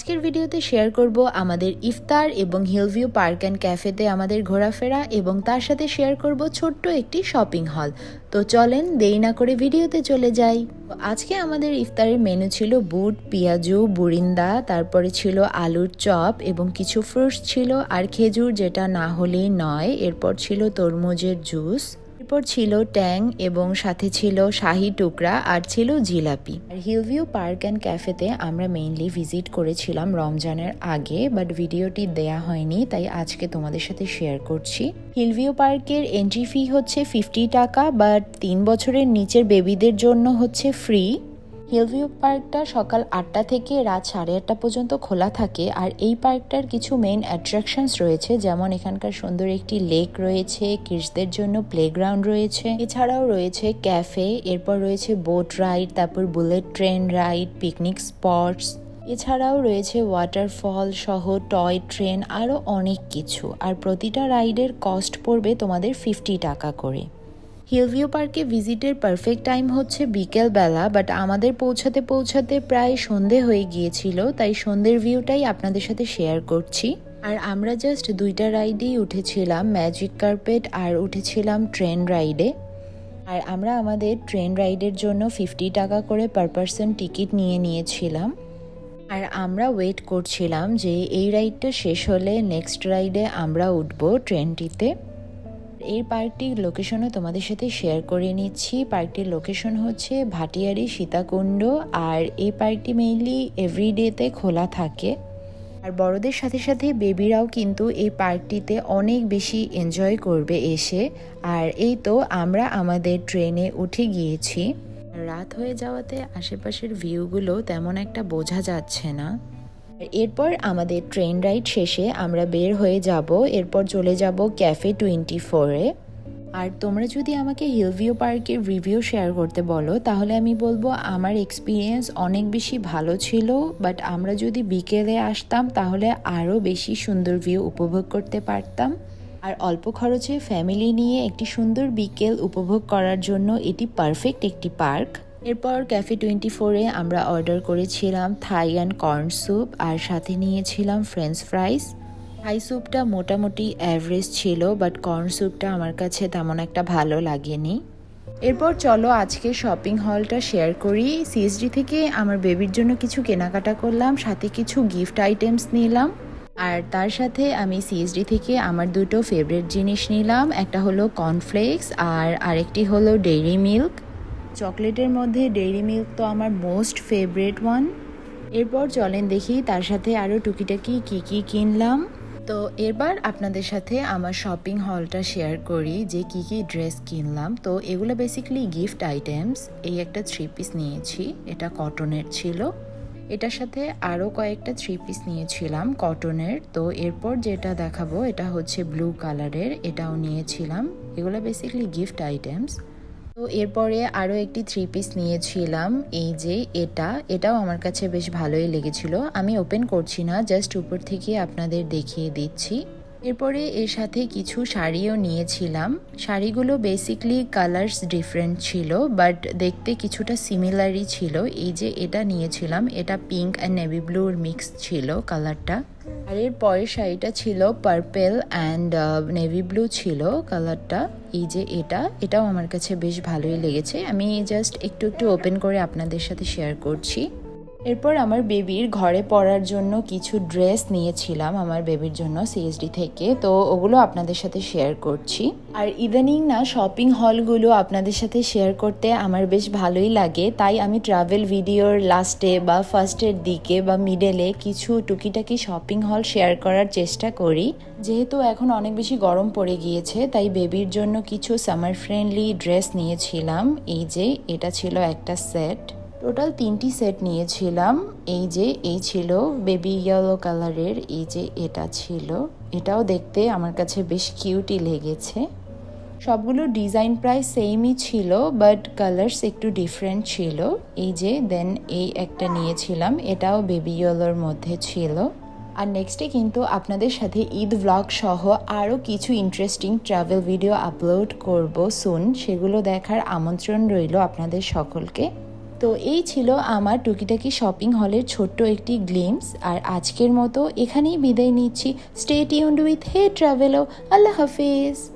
আজকের ভিডিওতে শেয়ার করব আমাদের ইফতার এবং হিলভিউ পার্ক অ্যান্ড ক্যাফেতে আমাদের ঘোরাফেরা এবং তার সাথে শেয়ার করব ছোট্ট একটি শপিং হল। তো চলেন দেরি না করে ভিডিওতে চলে যাই। আজকে আমাদের ইফতারের মেনু ছিল বুট, পেঁয়াজু, বুরিন্দা, তারপরে ছিল আলুর চপ এবং কিছু ফ্রুটস ছিল আর খেজুর যেটা না হলেই নয়। এরপর ছিল তরমুজের জুস, এরপর ছিল ট্যাং এবং সাথে ছিল শাহি টুকরা আর ছিল জিলাপি। আর হিলভিউ পার্ক অ্যান্ড ক্যাফেতে আমরা মেইনলি ভিজিট করেছিলাম রমজানের আগে, বাট ভিডিওটি দেয়া হয়নি তাই আজকে তোমাদের সাথে শেয়ার করছি। হিলভিউ পার্কের এন্ট্রি ফি হচ্ছে 50 টাকা, বাট 3 বছরের নিচের বেবিদের জন্য হচ্ছে ফ্রি। হিলভিউ পার্কটা সকাল 8টা থেকে রাত 8:30 পর্যন্ত খোলা থাকে। আর এই পার্কটার কিছু মেইন অ্যাট্রাকশনস রয়েছে, যেমন এখানকার সুন্দর একটি লেক রয়েছে, কিডসদের জন্য প্লেগ্রাউন্ড রয়েছে, এছাড়াও রয়েছে ক্যাফে, এরপর রয়েছে বোট রাইড, তারপর bullet train ride, picnic spots, এছাড়াও রয়েছে ওয়াটারফল সহ টয় ট্রেন, আরও অনেক কিছু। আর প্রতিটা রাইডের কস্ট পড়বে তোমাদের 50 টাকা করে। হিলভিউ পার্কে ভিজিটের পারফেক্ট টাইম হচ্ছে বিকেলবেলা, বাট আমাদের পৌঁছাতে প্রায় সন্ধে হয়ে গিয়েছিল, তাই সন্ধ্যের ভিউটাই আপনাদের সাথে শেয়ার করছি। আর আমরা জাস্ট 2টা রাইডেই উঠেছিলাম, ম্যাজিক কার্পেট আর উঠেছিলাম ট্রেন রাইডে। আর আমরা আমাদের ট্রেন রাইডের জন্য 50 টাকা করে পার পারসন টিকিট নিয়েছিলাম। আর আমরা ওয়েট করছিলাম যে এই রাইডটা শেষ হলে নেক্সট রাইডে আমরা উঠবো ট্রেনটিতে। এই পার্কটির লোকেশনও তোমাদের সাথে শেয়ার করে নিচ্ছি। পার্কটির লোকেশন হচ্ছে ভাটিয়ারি সীতাকুণ্ড। আর এই পার্কটি মেইনলি এভরিডেতে খোলা থাকে। আর বড়দের সাথে সাথে বেবিরাও কিন্তু এই পার্কটিতে অনেক বেশি এনজয় করবে এসে। আর এই তো আমরা আমাদের ট্রেনে উঠে গিয়েছি। রাত হয়ে যাওয়াতে আশেপাশের ভিউগুলো তেমন একটা বোঝা যাচ্ছে না। এরপর আমাদের ট্রেন রাইড শেষে আমরা বের হয়ে যাব, এরপর চলে যাব ক্যাফে 24-এ। আর তোমরা যদি আমাকে হিলভিউ পার্কের রিভিউ শেয়ার করতে বলো তাহলে আমি বলবো আমার এক্সপিরিয়েন্স অনেক বেশি ভালো ছিল, বাট আমরা যদি বিকেলে আসতাম তাহলে আরও বেশি সুন্দর ভিউ উপভোগ করতে পারতাম। আর অল্প খরচে ফ্যামিলি নিয়ে একটি সুন্দর বিকেল উপভোগ করার জন্য এটি পারফেক্ট একটি পার্ক। এরপর ক্যাফে 24-এ আমরা অর্ডার করেছিলাম থাই অ্যান্ড কর্ন স্যুপ আর সাথে নিয়েছিলাম ফ্রেঞ্চ ফ্রাইস। থাই স্যুপটা মোটামুটি অ্যাভারেজ ছিল, বাট কর্ন স্যুপটা আমার কাছে তেমন একটা ভালো লাগেনি। এরপর চলো আজকে শপিং হলটা শেয়ার করি। সিএসডি থেকে আমার বেবির জন্য কিছু কেনাকাটা করলাম, সাথে কিছু গিফট আইটেমস নিলাম। আর তার সাথে আমি সিএসডি থেকে আমার 2টো ফেভারিট জিনিস নিলাম, একটা হলো কর্নফ্লেক্স আর আরেকটি হলো ডেইরি মিল্ক। চকলেটের মধ্যে ডেইরি মিল্ক তো আমার মোস্ট ফেভারিট ওয়ান। এরপর চলেন দেখি তার সাথে আরও টুকিটাকি কী কিনলাম। তো এবার আপনাদের সাথে আমার শপিং হলটা শেয়ার করি যে কী ড্রেস কিনলাম। তো এগুলো বেসিক্যালি গিফট আইটেমস। এই একটা 3 পিস নিয়েছি, এটা কটনের ছিল। এটার সাথে আরও কয়েকটা 3 পিস নিয়েছিলাম কটনের। তো এরপর যেটা দেখাবো এটা হচ্ছে ব্লু কালারের, এটাও নিয়েছিলাম। এগুলো বেসিক্যালি গিফট আইটেমস। তো এরপরে আরও একটি 3 পিস নিয়েছিলাম, এই যে এটাও আমার কাছে বেশ ভালোই লেগেছিল। আমি ওপেন করছি না, জাস্ট উপর থেকে আপনাদের দেখিয়ে দিচ্ছি। এরপরে এর সাথে কিছু শাড়িও নিয়েছিলাম। শাড়িগুলো বেসিক্যালি কালার্স ডিফারেন্ট ছিল, বাট দেখতে কিছুটা সিমিলারই ছিল। এই যে এটা নিয়েছিলাম, এটা পিঙ্ক অ্যান্ড নেভি ব্লুর মিক্স ছিল কালারটা। আর এর পরের শাড়িটা ছিল পার্পেল অ্যান্ড নেভি ব্লু ছিল কালারটা। এই যে এটাও আমার কাছে বেশ ভালোই লেগেছে। আমি জাস্ট একটু ওপেন করে আপনাদের সাথে শেয়ার করছি। এরপর আমার বেবির ঘরে পরার জন্য কিছু ড্রেস নিয়েছিলাম আমার বেবির জন্য সিএসডি থেকে, তো ওগুলো আপনাদের সাথে শেয়ার করছি। আর ইদানিং না শপিং হলগুলো আপনাদের সাথে শেয়ার করতে আমার বেশ ভালোই লাগে, তাই আমি ট্রাভেল ভিডিওর লাস্টে বা ফার্স্টের দিকে বা মিডলে কিছু টুকিটাকি শপিং হল শেয়ার করার চেষ্টা করি। যেহেতু এখন অনেক বেশি গরম পড়ে গিয়েছে, তাই বেবির জন্য কিছু সামার ফ্রেন্ডলি ড্রেস নিয়েছিলাম। এই যে এটা ছিল একটা সেট, টোটাল 3টি সেট নিয়েছিলাম। এই ছিল বেবি ইয়েলো কালারের, এই যে এটা ছিল, এটাও দেখতে আমার কাছে বেশ কিউটই লেগেছে। সবগুলো ডিজাইন প্রায় সেমই ছিল, বাট কালার্স একটু ডিফারেন্ট ছিল। এই যে দেন এই একটা নিয়েছিলাম, এটাও বেবি ইয়েলোর মধ্যে ছিল। আর নেক্সটে কিন্তু আপনাদের সাথে ঈদ ব্লগ সহ আরও কিছু ইন্টারেস্টিং ট্রাভেল ভিডিও আপলোড করব সুন, সেগুলো দেখার আমন্ত্রণ রইল আপনাদের সকলকে। তো এই ছিল আমার টুকিটাকি শপিং হলের ছোট্ট একটি গ্লিমস। আর আজকের মতো এখানেই বিদায় নিচ্ছি। Stay tuned with Hey Travelo. আল্লাহ হাফিজ।